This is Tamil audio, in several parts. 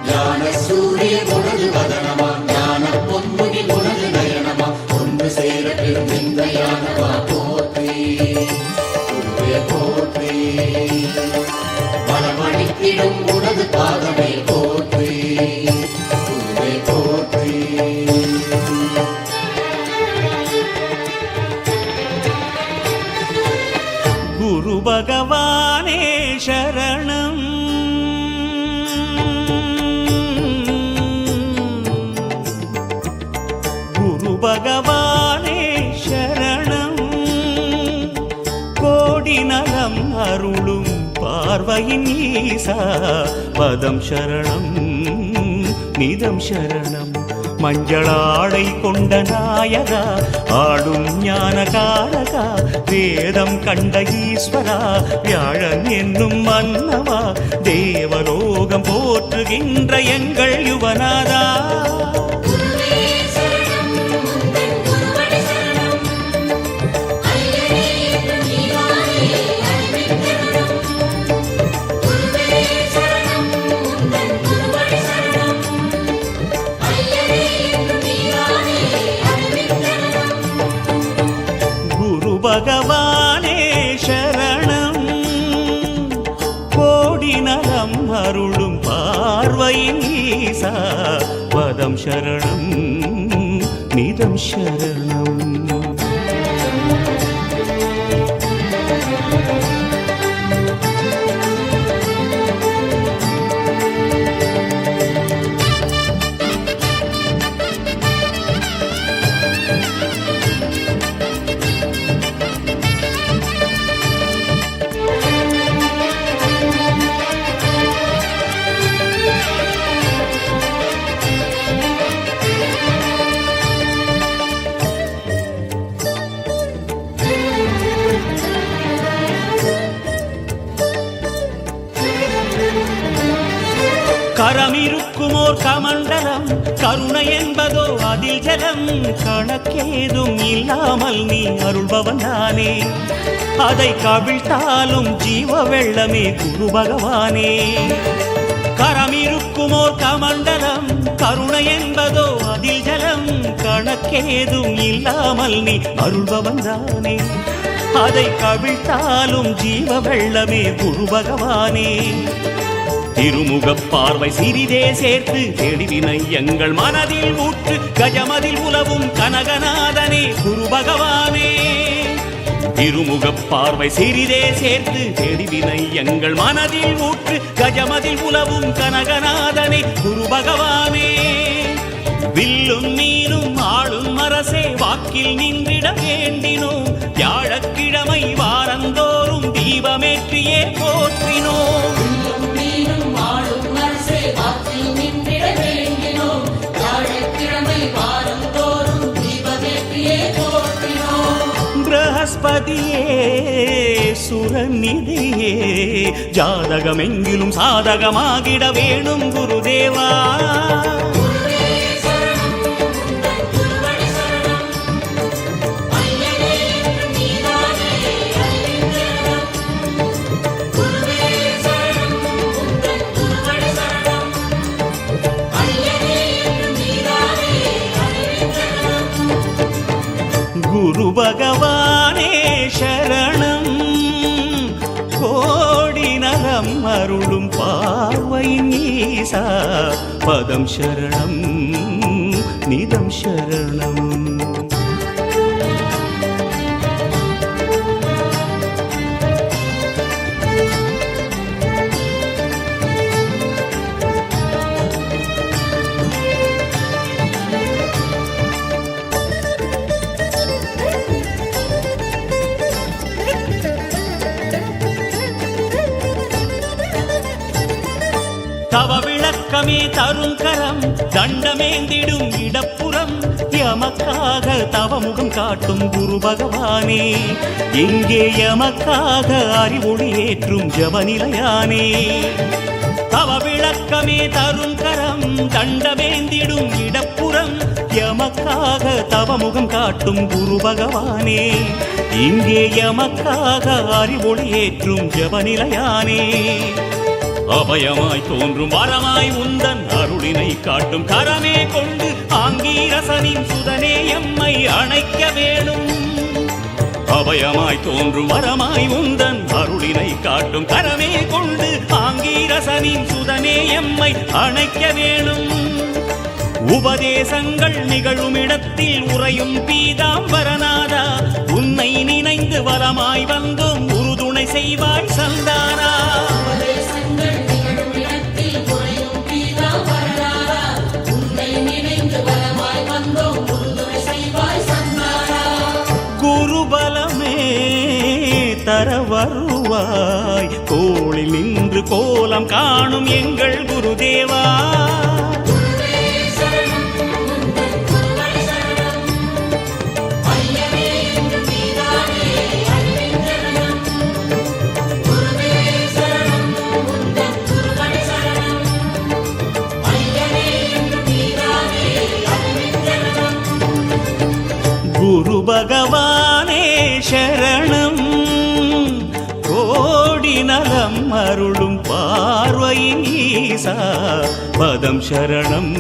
ஞான சூரிய உனது வதனமா ஞான பொன்முகி உனது நயனமா ஒன்று சேர பெரும் இந்த யானவா போற்றி குருவே போற்றி மனமணித்திடும் உனது பாதமே போற்றி குருவே போற்றி குரு பகவானே சரணம் குரு பகவானே சரணம் கோடி நலம் அருளும் பார்வையின் ஈசா பதம் சரணம் நிதம் சரணம் மஞ்சளாடை கொண்ட நாயகா ஆடும் ஞானகாரகா வேதம் கண்ட ஈஸ்வரா வியாழன் என்னும் மன்னவா தேவலோகம் போற்றுகின்ற எங்கள் யுவனாதா பகவானே சரணம் கோடி நலம் அருளும் பார்வையின் ஈசா பதம் சரணம் நிதம் சரணம் கரமிருக்குமோர் கமண்டலம் கருணை என்பதோ அதில் ஜலம் கணக்கேதும் இல்லாமல் நீ அருள்பவன் தானே அதை கவிழ்த்தாலும் ஜீவ வெள்ளமே குரு பகவானே கரமிருக்குமோர் கமண்டலம் கருணை என்பதோ அதில் ஜலம் கணக்கேதும் இல்லாமல் நீ அருள்பவன் தானே அதை கவிழ்த்தாலும் ஜீவ வெள்ளமே குரு பகவானே திருமுகப் பார்வை சிறிதே சேர்த்து தெளிவினை எங்கள் மனதில் ஊற்று கஜமதில் உலவும் கனகநாதனே குரு பகவானே திருமுகப் பார்வை சிறிதே சேர்த்து தெளிவினை எங்கள் மனதில் ஊற்று கஜமதில் உலவும் கனகநாதனே குரு பகவானே வில்லும் நீரும் ஆளும் அரசே வாக்கில் நின்றிட வேண்டினோம் வியாழக்கிழமை வாரந்தோறும் தீபமேற்றியே போற்றினோம் பிரகஸ்பதியே சுரநிதியே ஜாதகமெங்கிலும் சாதகமாகிட வேணும் குருதேவா குரு பகவானே சரணம் கோடி நலம் அருளும் பார்வையின் ஈசா பதம் சரணம் நிதம் சரணம் தவ விளக்கமே தரும் கரம் தண்டமேந்திடும் இடப்புறம் எமக்காக தவமுகம் காட்டும் குரு பகவானே இங்கே எமக்காக அறிவொளி ஏற்றும் ஜபநிலையானே தவ விளக்கமே தரும் கரம் தண்டமேந்திடும் இடப்புறம் எமக்காக தவமுகம் காட்டும் குரு பகவானே இங்கே எமக்காக அறிவொளி ஏற்றும் ஜபநிலையானே அபயமாய் தோன்றும் வரமாய் உந்தன் அருளினை காட்டும் கரமே கொண்டு ஆங்கீரசனின் சுதனே எம்மை அணைக்க வேணும். அபயமாய் தோன்றும் வரமாய் உந்தன் அருளினை காட்டும் கரமே கொண்டு ஆங்கீரசனின் சுதனே எம்மை அணைக்க வேணும். உபதேசங்கள் நிகழும் இடத்தில் உறையும் பீதாம்பரநாதா, உன்னை நினைந்து வரமாய் வந்தோம் உறுதுணை செய்வாய் சந்தானா. குருபலமே தர வருவாய், கோளில் நின்று கோலம் காணும் எங்கள் குருதேவா. குரு பகவானே சரணம், கோடி நலம் அருளும் பார்வையின் ஈசா பதம் சரணம்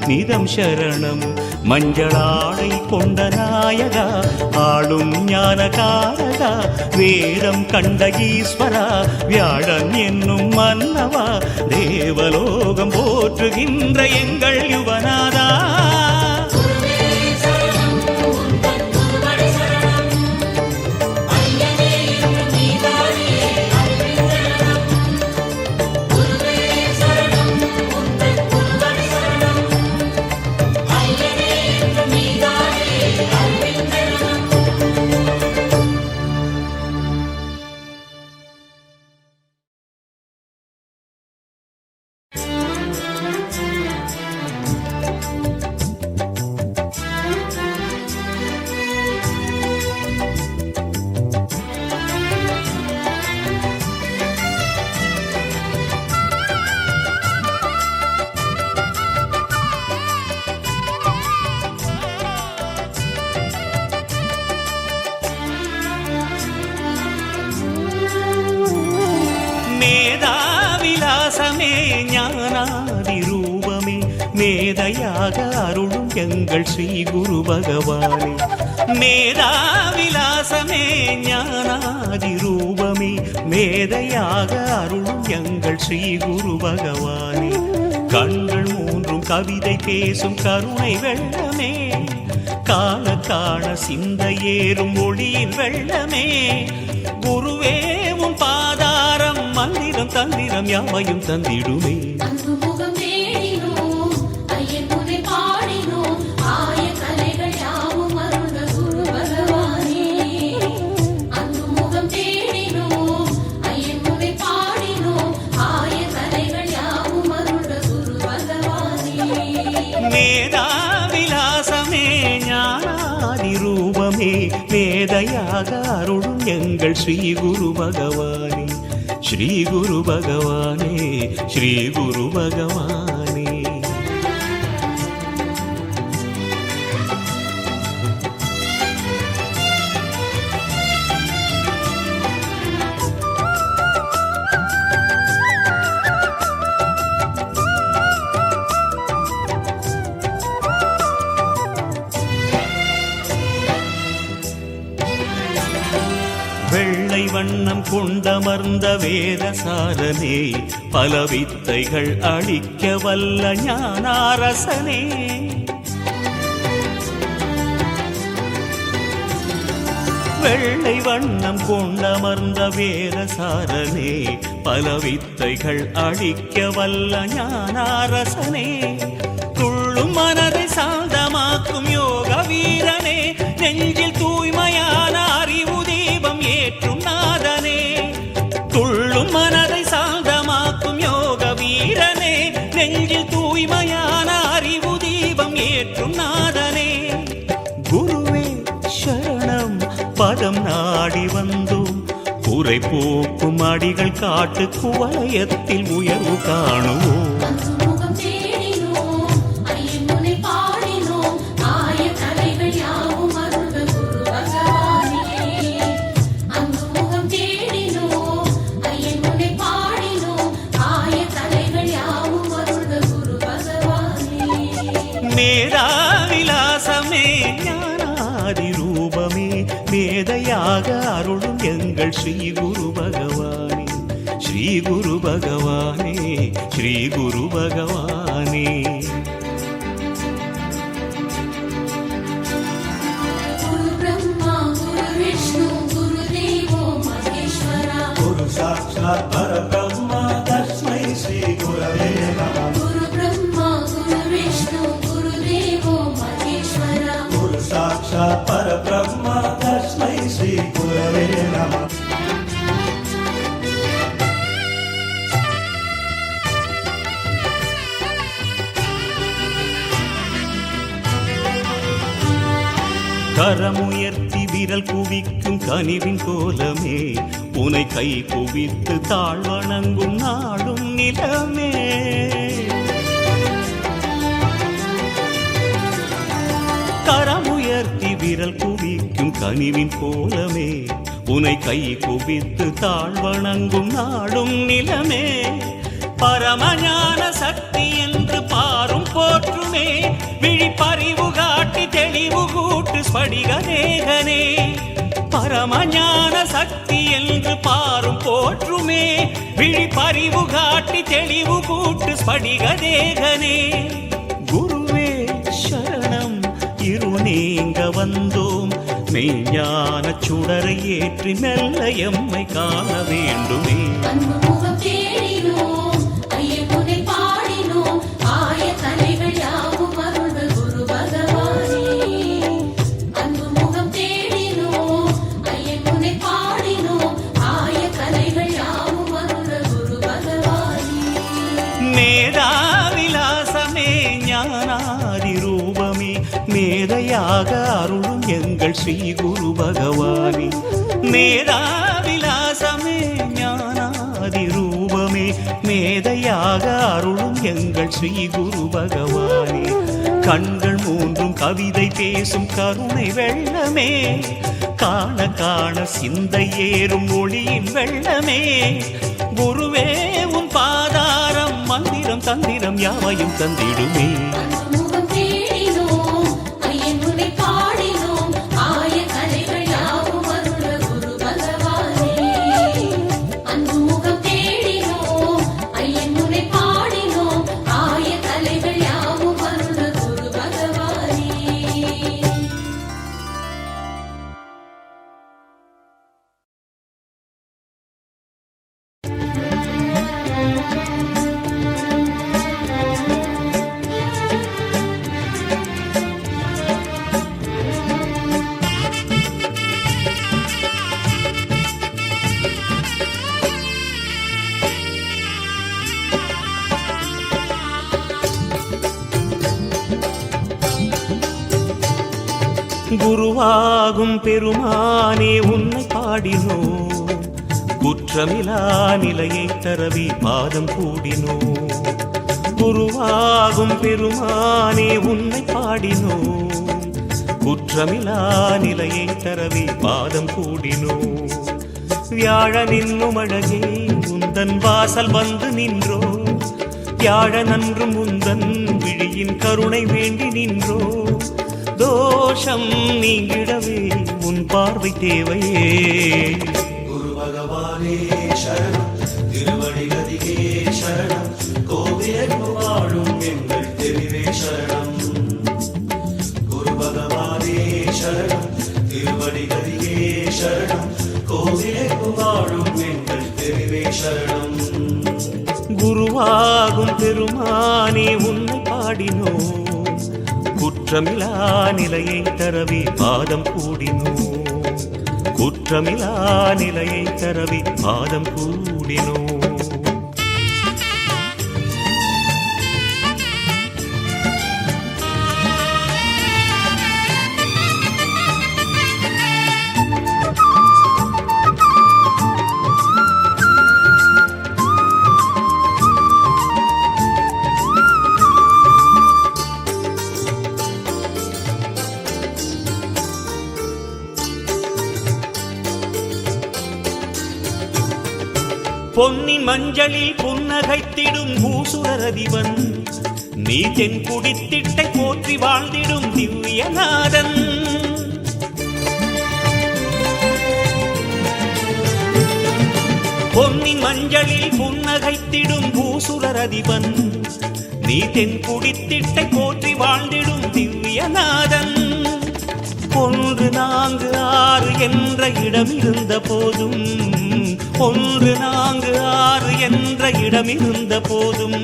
நிதம் சரணம். மஞ்சளாடை கொண்ட நாயகா, ஆளும் ஞானகாரகா, வேதம் கண்ட ஈஸ்வரா, வியாழன் என்னும் மன்னவா, தேவலோகம் போற்றுகின்ற எங்கள் யுவநாதா. மேதாவிலாசமே ஞானாதி ரூபமே, மேதையாக அருளும் எங்கள் ஸ்ரீ குரு பகவானே. மேதாவிலாசமே ஞானாதி ரூபமே, மேதையாக அருளும் எங்கள் ஸ்ரீ குரு பகவானே. கண்கள் மூன்றும் கவிதை பேசும் கருணை வெள்ளமே, காண காண சிந்தை ஏறும் ஒளியின் வெள்ளமே. குருவே உன் பாதாரம் மந்திரம் தந்திரம் யாவையும் தந்திடுமே. மேதாவிலாசமே ஞானாதி ரூபமே, மேதையாக அருளும் எங்கள் ஸ்ரீ குரு பகவானே. ஸ்ரீ குரு பகவானே, ஸ்ரீ குரு பகவானே. வெள்ளை வண்ணம் கொண்டமர்ந்த வேதசாரனே, பல வித்தைகள் அளிக்க வல்ல ஞானாரசனே. வெள்ளை வண்ணம் கொண்டமர்ந்த வேதசாரனே, பல வித்தைகள் அளிக்க வல்ல ஞானாரசனே. துள்ளும் மனதை சாந்தமாக்கும் யோக வீரனே, நெஞ்சில் தூய்மையான அறிவு தீபம் ஏற்றும் நாதனே. துள்ளும் மனதை சாந்தமாக்கும் யோக வீரனே, நெஞ்சில் தூய்மையான அறிவு தீபம் ஏற்றும் நாதனே. குருவே சரணம், பதம் நாடி வந்தோம், குறை போக்கும் அடிகள் காட்டு குவலயத்தில் உயர்வு காணுவோம். மேதாவிலாசமே ஞானாதி ரூபமே மேதையாக அருளும் எங்கள் ஸ்ரீ குரு பகவானே ஸ்ரீ குரு பகவானே ஸ்ரீ குரு பகவானே साक्षात् परब्रह्म तस्मै श्री गुरवे नमः गुरु ब्रह्मा गुरु विष्णु गुरुदेवो महेश्वरा गुरु साक्षात् परब्रह्म तस्मै श्री गुरवे नमः கரமுயர்த்தி விரல் குவிக்கும் கனிவின் கோலமே உனை கை குவித்து தாழ்வணங்கும் நாடும் நிலமே கரமுயர்த்தி விரல் குவிக்கும் கனிவின் கோலமே உனை கை குவித்து தாழ்வணங்கும் நாடும் நிலமே பரமஞான சக்தி என்று பாரும் போற்றுமே விழிப்பறிவு காட்டி தெளிவு கூட்டு ஸ்படிகதேகனே பரமஞான சக்தி என்று பாரும் போற்றுமே விழிப்பறிவு காட்டி தெளிவு கூட்டு ஸ்படிகதேகனே குருவே சரணம் இரு நீங்க வந்தோம் மெய்ஞான சுடரை ஏற்றி மெல்ல எம்மை காண வேண்டுமே அன்பு முகம் தேடினோம் ஐயமுனை பாடினோம் ஆய கலைகள் யாவும் அருள்க குரு பகவானே அன்பு முகம் தேடினோம் ஐயமுனை பாடினோம் ஆய கலைகள் யாவும் அருள்க குரு பகவானே மேதாவிலாசமே ஞானாதி ரூபமே மேதையாக அருளும் எங்கள் ஸ்ரீ குரு பகவானே மேதாவிலாசமே ஞானாதி ரூபமே மேதையாக அருளும் எங்கள் ஸ்ரீ குரு பகவானே கண்கள் மூன்றும் கவிதை பேசும் கருணை வெள்ளமே காண காண சிந்தை ஏறும் ஒளியின் வெள்ளமே குருவே உன் பாதாரம் மந்திரம் தந்திரம் யாவையும் தந்திடுமே அன்பு முகம் தேடினோம் ஐயமுனை பாடினோம் ஆய கலைகள் யாவும் அருள்க குரு பகவானே அன்பு முகம் தேடினோம் ஐயமுனை பாடினோம் ஆய கலைகள் யாவும் அருள்க குரு பகவானே குருவாகும் பெருமானே உன்னை பாடினோம் குற்றமிலா நிலையை தரவி பாதம் கூடினோம் குருவாகும் பெருமானே உன்னை பாடினோம் குற்றமிலா நிலையை தரவி பாதம் கூடினோம் வியாழனின்னும் அழகே உந்தன் வாசல் வந்து நின்றோ வியாழ நன்றும் உந்தன் விழியின் கருணை வேண்டி நின்றோ தோஷம் நீங்கிடவே உன் பார்வை தேவையே குரு பகவானே சரணம் திருவடிகதிகே சரணம் கோவிலில் வாழும் எங்கள் தெரிவே சரணம் குரு பகவானே சரணம் திருவடிகதிகே சரணம் கோவிலில் வாழும் எங்கள் தெரிவே சரணம் குருவாகும் பெருமானே உன்னை பாடினோம் குற்றமிலா நிலையை தரவி பாதம் கூடினோம் குற்றமிலா நிலையை தரவி பாதம் கூடினோம் பொன்னின் மஞ்சளில் புன்னகைத்திடும் பூசுரரதிவன் நீ தென் குடித்திட்டை போற்றி வாழ்ந்திடும் திவ்யநாதன் பொன்னின் மஞ்சளில் புன்னகைத்திடும் பூசுரரதிவன் நீ தென் குடித்திட்டை போற்றி வாழ்ந்திடும் திவ்யநாதன் 1 4 6 என்ற இடம் இருந்த போதும் 1 4 6 என்ற இடம் இருந்த போதும்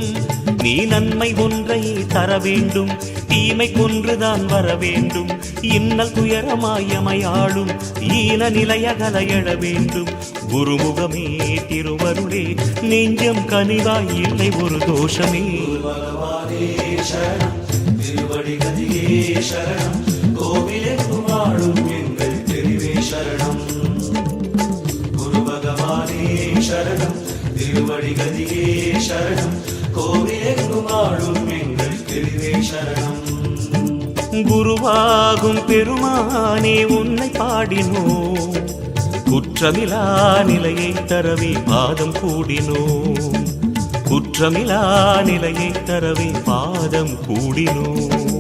நீ நன்மை ஒன்றை தர வேண்டும் தீமை கொன்றுதான் வர வேண்டும் இன்னல் துயரமாயமையாளும் ஈன நிலையகல எழ வேண்டும் குருமுகமே திருவருளே நெஞ்சம் கனிவாய் இல்லை ஒரு தோஷமே பகவானே சரணம் திருவடி கதியே சரணம் கோவிலெங்கும் ஆளும் எங்கள் தெரிவே சரணம் குரு பகவானே சரணம் திருவடி கதியே சரணம் கோவிலெங்கும் ஆளும் எங்கள் தெரிவே சரணம் குருவாகும் பெருமானே உன்னை பாடினோம் குற்றமிலா நிலையை தரவே பாதம் கூடினோம் குற்றமிலா நிலையை தரவே பாதம் கூடினோம்